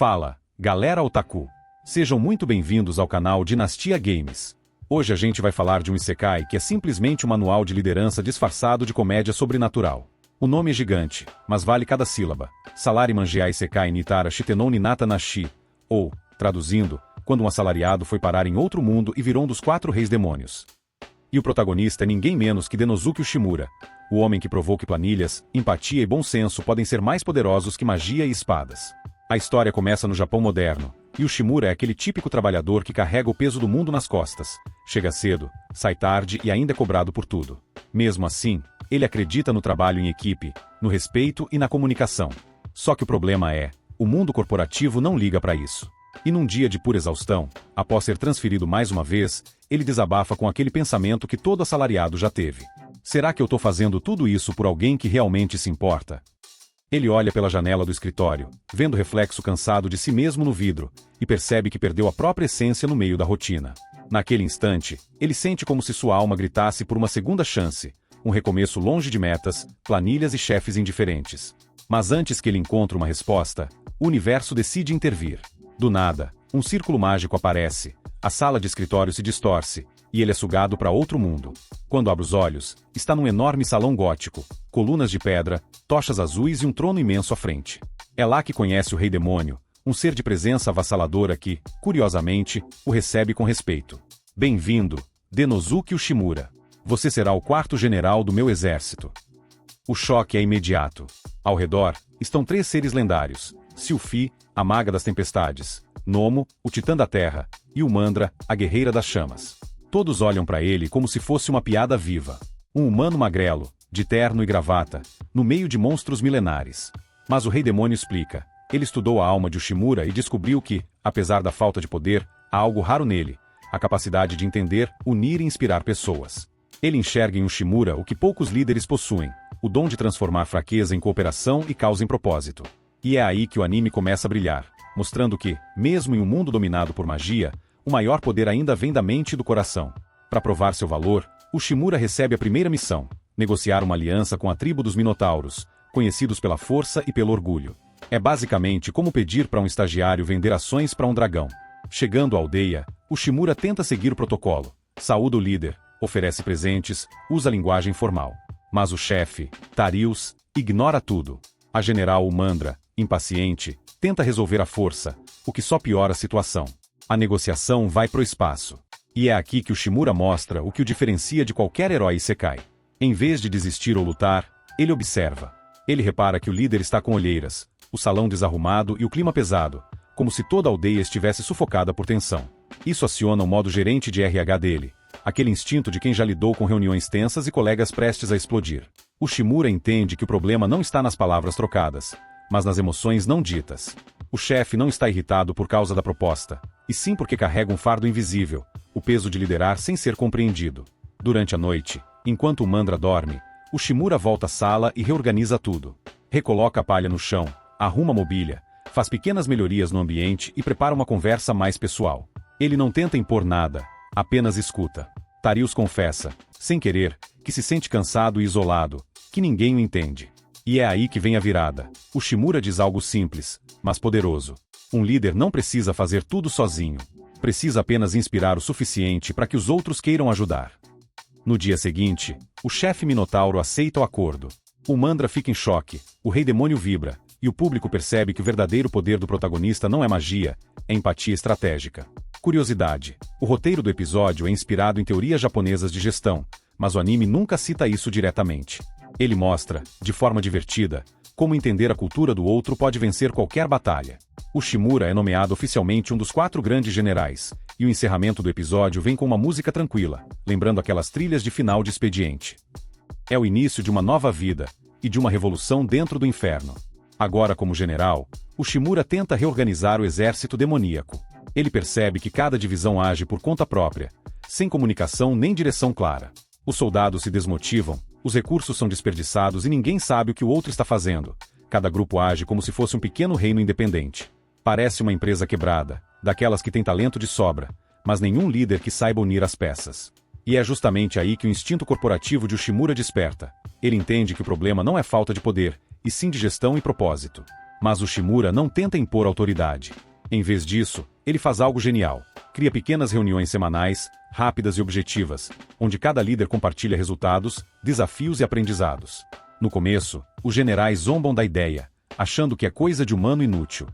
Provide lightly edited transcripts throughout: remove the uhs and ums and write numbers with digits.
Fala, galera otaku! Sejam muito bem-vindos ao canal Dinastia Games. Hoje a gente vai falar de um isekai que é simplesmente um manual de liderança disfarçado de comédia sobrenatural. O nome é gigante, mas vale cada sílaba. Salari Mangeai Isekai Nitara Shitenou Ninata Nashi, ou, traduzindo, quando um assalariado foi parar em outro mundo e virou um dos 4 reis demônios. E o protagonista é ninguém menos que Denosuke Ushimura, o homem que provou que planilhas, empatia e bom senso podem ser mais poderosos que magia e espadas. A história começa no Japão moderno, e Ushimura é aquele típico trabalhador que carrega o peso do mundo nas costas. Chega cedo, sai tarde e ainda é cobrado por tudo. Mesmo assim, ele acredita no trabalho em equipe, no respeito e na comunicação. Só que o problema é, o mundo corporativo não liga para isso. E num dia de pura exaustão, após ser transferido mais uma vez, ele desabafa com aquele pensamento que todo assalariado já teve. Será que eu tô fazendo tudo isso por alguém que realmente se importa? Ele olha pela janela do escritório, vendo o reflexo cansado de si mesmo no vidro, e percebe que perdeu a própria essência no meio da rotina. Naquele instante, ele sente como se sua alma gritasse por uma segunda chance, um recomeço longe de metas, planilhas e chefes indiferentes. Mas antes que ele encontre uma resposta, o universo decide intervir. Do nada, um círculo mágico aparece, a sala de escritório se distorce, e ele é sugado para outro mundo. Quando abre os olhos, está num enorme salão gótico, colunas de pedra, tochas azuis e um trono imenso à frente. É lá que conhece o Rei Demônio, um ser de presença avassaladora que, curiosamente, o recebe com respeito. Bem-vindo, Denosuke Ushimura. Você será o 4º general do meu exército. O choque é imediato. Ao redor, estão 3 seres lendários, Sylphie, a maga das tempestades, Nomo, o titã da terra, e Umandra, a guerreira das chamas. Todos olham para ele como se fosse uma piada viva. Um humano magrelo, de terno e gravata, no meio de monstros milenares. Mas o Rei Demônio explica. Ele estudou a alma de Ushimura e descobriu que, apesar da falta de poder, há algo raro nele, a capacidade de entender, unir e inspirar pessoas. Ele enxerga em Ushimura o que poucos líderes possuem, o dom de transformar fraqueza em cooperação e causa em propósito. E é aí que o anime começa a brilhar, mostrando que, mesmo em um mundo dominado por magia, o maior poder ainda vem da mente e do coração. Para provar seu valor, Ushimura recebe a primeira missão, negociar uma aliança com a tribo dos Minotauros, conhecidos pela força e pelo orgulho. É basicamente como pedir para um estagiário vender ações para um dragão. Chegando à aldeia, Ushimura tenta seguir o protocolo, saúda o líder, oferece presentes, usa a linguagem formal. Mas o chefe, Tarius, ignora tudo. A general Umandra, impaciente, tenta resolver à força, o que só piora a situação. A negociação vai pro espaço. E é aqui que Ushimura mostra o que o diferencia de qualquer herói isekai. Em vez de desistir ou lutar, ele observa. Ele repara que o líder está com olheiras, o salão desarrumado e o clima pesado, como se toda a aldeia estivesse sufocada por tensão. Isso aciona o modo gerente de RH dele, aquele instinto de quem já lidou com reuniões tensas e colegas prestes a explodir. Ushimura entende que o problema não está nas palavras trocadas, mas nas emoções não ditas. O chefe não está irritado por causa da proposta, e sim porque carrega um fardo invisível, o peso de liderar sem ser compreendido. Durante a noite, enquanto Umandra dorme, Ushimura volta à sala e reorganiza tudo. Recoloca a palha no chão, arruma a mobília, faz pequenas melhorias no ambiente e prepara uma conversa mais pessoal. Ele não tenta impor nada, apenas escuta. Tarius confessa, sem querer, que se sente cansado e isolado, que ninguém o entende. E é aí que vem a virada. Ushimura diz algo simples, mas poderoso. Um líder não precisa fazer tudo sozinho. Precisa apenas inspirar o suficiente para que os outros queiram ajudar. No dia seguinte, o chefe Minotauro aceita o acordo. O Umandra fica em choque, o Rei Demônio vibra, e o público percebe que o verdadeiro poder do protagonista não é magia, é empatia estratégica. Curiosidade: o roteiro do episódio é inspirado em teorias japonesas de gestão, mas o anime nunca cita isso diretamente. Ele mostra, de forma divertida, como entender a cultura do outro pode vencer qualquer batalha. Ushimura é nomeado oficialmente um dos 4 grandes generais, e o encerramento do episódio vem com uma música tranquila, lembrando aquelas trilhas de final de expediente. É o início de uma nova vida, e de uma revolução dentro do inferno. Agora como general, Ushimura tenta reorganizar o exército demoníaco. Ele percebe que cada divisão age por conta própria, sem comunicação nem direção clara. Os soldados se desmotivam, os recursos são desperdiçados e ninguém sabe o que o outro está fazendo. Cada grupo age como se fosse um pequeno reino independente. Parece uma empresa quebrada, daquelas que tem talento de sobra, mas nenhum líder que saiba unir as peças. E é justamente aí que o instinto corporativo de Ushimura desperta. Ele entende que o problema não é falta de poder, e sim de gestão e propósito. Mas o Shimura não tenta impor autoridade. Em vez disso, ele faz algo genial. Cria pequenas reuniões semanais, rápidas e objetivas, onde cada líder compartilha resultados, desafios e aprendizados. No começo, os generais zombam da ideia, achando que é coisa de humano inútil.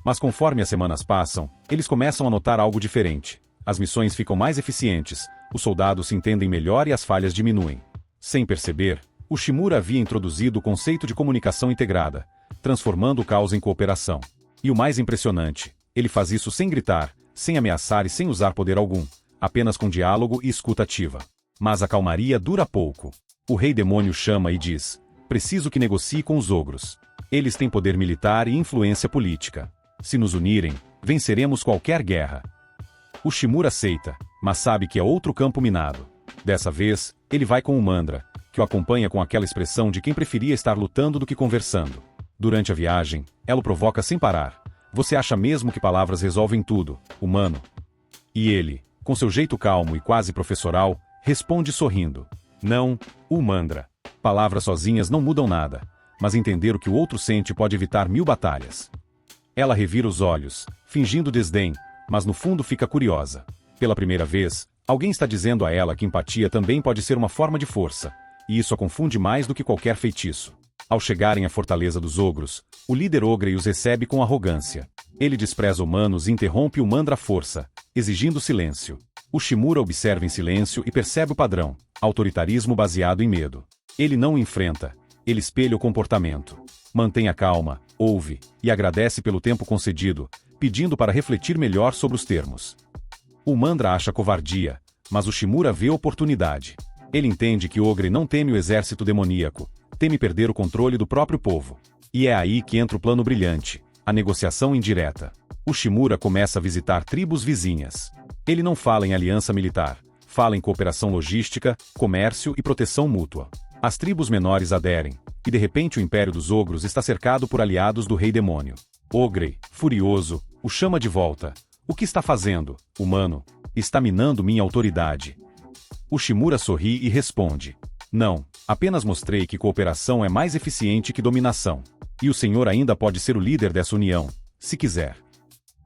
Mas conforme as semanas passam, eles começam a notar algo diferente. As missões ficam mais eficientes, os soldados se entendem melhor e as falhas diminuem. Sem perceber, o Shimura havia introduzido o conceito de comunicação integrada, transformando o caos em cooperação. E o mais impressionante, ele faz isso sem gritar, sem ameaçar e sem usar poder algum, apenas com diálogo e escuta ativa. Mas a calmaria dura pouco. O Rei Demônio chama e diz: preciso que negocie com os ogros. Eles têm poder militar e influência política. Se nos unirem, venceremos qualquer guerra. O Shimura aceita, mas sabe que é outro campo minado. Dessa vez, ele vai com o Mandra, que o acompanha com aquela expressão de quem preferia estar lutando do que conversando. Durante a viagem, ela o provoca sem parar. Você acha mesmo que palavras resolvem tudo, humano? E ele, com seu jeito calmo e quase professoral, responde sorrindo: não, o Mandra. Palavras sozinhas não mudam nada, mas entender o que o outro sente pode evitar 1000 batalhas. Ela revira os olhos, fingindo desdém, mas no fundo fica curiosa. Pela primeira vez, alguém está dizendo a ela que empatia também pode ser uma forma de força, e isso a confunde mais do que qualquer feitiço. Ao chegarem à fortaleza dos ogros, o líder ogre os recebe com arrogância. Ele despreza humanos e interrompe o Mandra à força, exigindo silêncio. O Shimura observa em silêncio e percebe o padrão: autoritarismo baseado em medo. Ele não o enfrenta, ele espelha o comportamento. Mantém a calma, ouve, e agradece pelo tempo concedido, pedindo para refletir melhor sobre os termos. O Mandra acha covardia, mas o Shimura vê oportunidade. Ele entende que o ogre não teme o exército demoníaco, teme perder o controle do próprio povo. E é aí que entra o plano brilhante, a negociação indireta. O Shimura começa a visitar tribos vizinhas. Ele não fala em aliança militar, fala em cooperação logística, comércio e proteção mútua. As tribos menores aderem, e de repente o Império dos Ogros está cercado por aliados do Rei Demônio. Ogre, furioso, o chama de volta. O que está fazendo, humano? Está minando minha autoridade. O Shimura sorri e responde: não, apenas mostrei que cooperação é mais eficiente que dominação. E o senhor ainda pode ser o líder dessa união, se quiser.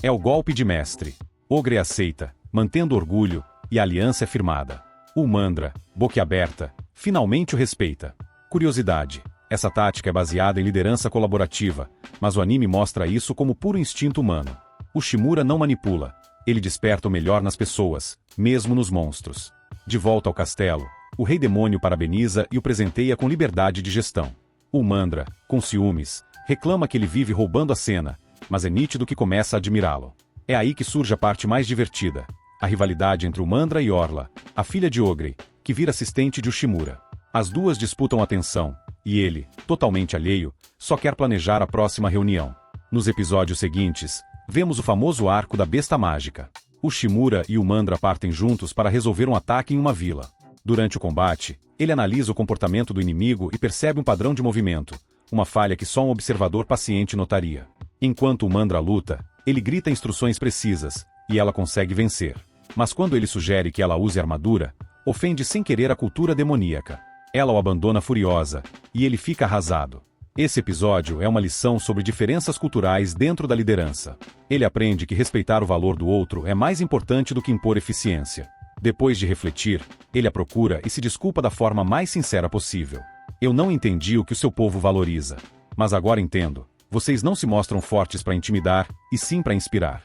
É o golpe de mestre. Ogre aceita, mantendo orgulho, e a aliança é firmada. O Mandra, boquiaberta, finalmente o respeita. Curiosidade: essa tática é baseada em liderança colaborativa, mas o anime mostra isso como puro instinto humano. O Shimura não manipula, ele desperta o melhor nas pessoas, mesmo nos monstros. De volta ao castelo, o Rei Demônio parabeniza e o presenteia com liberdade de gestão. O Mandra, com ciúmes, reclama que ele vive roubando a cena, mas é nítido que começa a admirá-lo. É aí que surge a parte mais divertida: a rivalidade entre o Mandra e Orla, a filha de Ogre, que vira assistente de Ushimura. As duas disputam atenção, e ele, totalmente alheio, só quer planejar a próxima reunião. Nos episódios seguintes, vemos o famoso arco da besta mágica. O Shimura e o Mandra partem juntos para resolver um ataque em uma vila. Durante o combate, ele analisa o comportamento do inimigo e percebe um padrão de movimento, uma falha que só um observador paciente notaria. Enquanto o Mandra luta, ele grita instruções precisas, e ela consegue vencer. Mas quando ele sugere que ela use armadura, ofende sem querer a cultura demoníaca. Ela o abandona furiosa, e ele fica arrasado. Esse episódio é uma lição sobre diferenças culturais dentro da liderança. Ele aprende que respeitar o valor do outro é mais importante do que impor eficiência. Depois de refletir, ele a procura e se desculpa da forma mais sincera possível. Eu não entendi o que o seu povo valoriza. Mas agora entendo. Vocês não se mostram fortes para intimidar, e sim para inspirar.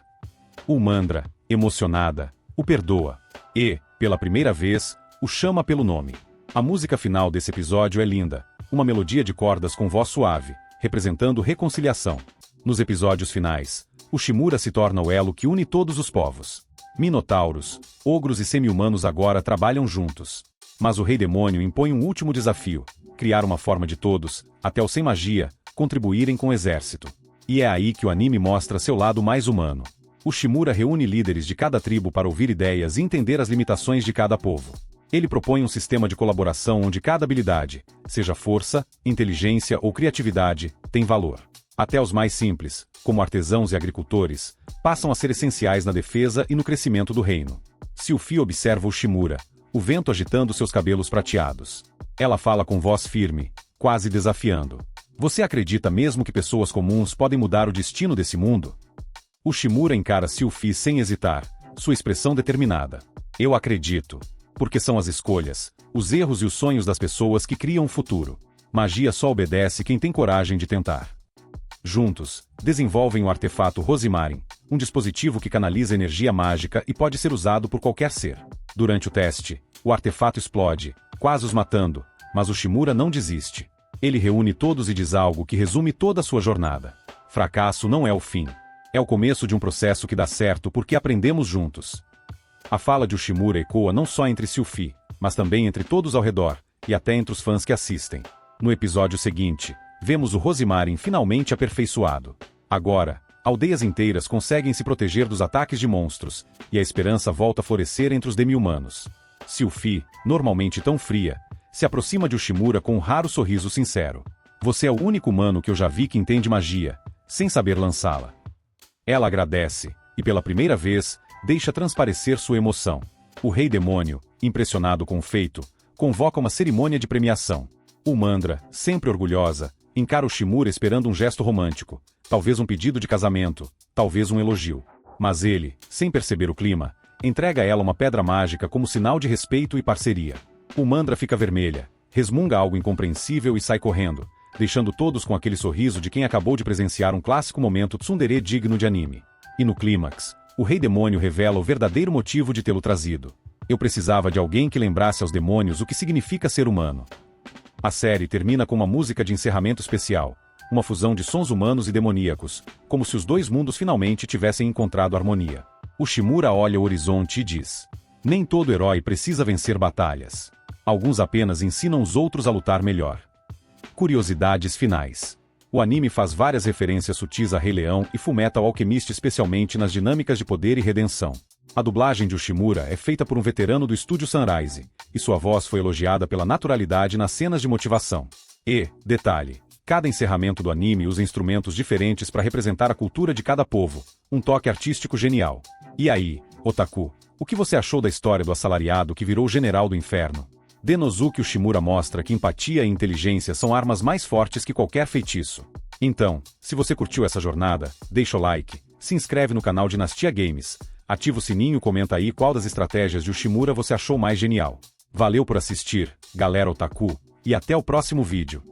O Mandra, emocionada, o perdoa. E, pela primeira vez, o chama pelo nome. A música final desse episódio é linda. Uma melodia de cordas com voz suave, representando reconciliação. Nos episódios finais, o Shimura se torna o elo que une todos os povos. Minotauros, ogros e semi-humanos agora trabalham juntos. Mas o Rei Demônio impõe um último desafio: criar uma forma de todos, até os sem magia, contribuírem com o exército. E é aí que o anime mostra seu lado mais humano. O Shimura reúne líderes de cada tribo para ouvir ideias e entender as limitações de cada povo. Ele propõe um sistema de colaboração onde cada habilidade, seja força, inteligência ou criatividade, tem valor. Até os mais simples, como artesãos e agricultores, passam a ser essenciais na defesa e no crescimento do reino. Sylphie observa o Shimura, o vento agitando seus cabelos prateados. Ela fala com voz firme, quase desafiando. Você acredita mesmo que pessoas comuns podem mudar o destino desse mundo? O Shimura encara Sylphie sem hesitar, sua expressão determinada. Eu acredito. Porque são as escolhas, os erros e os sonhos das pessoas que criam o futuro. Magia só obedece quem tem coragem de tentar. Juntos, desenvolvem o artefato Rosimarin, um dispositivo que canaliza energia mágica e pode ser usado por qualquer ser. Durante o teste, o artefato explode, quase os matando, mas o Shimura não desiste. Ele reúne todos e diz algo que resume toda a sua jornada. Fracasso não é o fim. É o começo de um processo que dá certo porque aprendemos juntos. A fala de Ushimura ecoa não só entre Sylphie, mas também entre todos ao redor, e até entre os fãs que assistem. No episódio seguinte, vemos o Rosimarin finalmente aperfeiçoado. Agora, aldeias inteiras conseguem se proteger dos ataques de monstros, e a esperança volta a florescer entre os demi-humanos. Sylphie, normalmente tão fria, se aproxima de Ushimura com um raro sorriso sincero. Você é o único humano que eu já vi que entende magia, sem saber lançá-la. Ela agradece, e pela primeira vez, deixa transparecer sua emoção. O Rei Demônio, impressionado com o feito, convoca uma cerimônia de premiação. O Mandra, sempre orgulhosa, encara o Shimura esperando um gesto romântico, talvez um pedido de casamento, talvez um elogio. Mas ele, sem perceber o clima, entrega a ela uma pedra mágica como sinal de respeito e parceria. O Mandra fica vermelha, resmunga algo incompreensível e sai correndo, deixando todos com aquele sorriso de quem acabou de presenciar um clássico momento tsundere digno de anime. E no clímax, o Rei Demônio revela o verdadeiro motivo de tê-lo trazido. Eu precisava de alguém que lembrasse aos demônios o que significa ser humano. A série termina com uma música de encerramento especial, uma fusão de sons humanos e demoníacos, como se os dois mundos finalmente tivessem encontrado harmonia. O Shimura olha o horizonte e diz: nem todo herói precisa vencer batalhas. Alguns apenas ensinam os outros a lutar melhor. Curiosidades finais. O anime faz várias referências sutis a Rei Leão e Fullmetal Alchemist, especialmente nas dinâmicas de poder e redenção. A dublagem de Ushimura é feita por um veterano do estúdio Sunrise, e sua voz foi elogiada pela naturalidade nas cenas de motivação. E, detalhe, cada encerramento do anime usa instrumentos diferentes para representar a cultura de cada povo, um toque artístico genial. E aí, otaku, o que você achou da história do assalariado que virou o general do inferno? Denosuke Ushimura mostra que empatia e inteligência são armas mais fortes que qualquer feitiço. Então, se você curtiu essa jornada, deixa o like, se inscreve no canal Dinastia Games, ativa o sininho e comenta aí qual das estratégias de Ushimura você achou mais genial. Valeu por assistir, galera otaku, e até o próximo vídeo.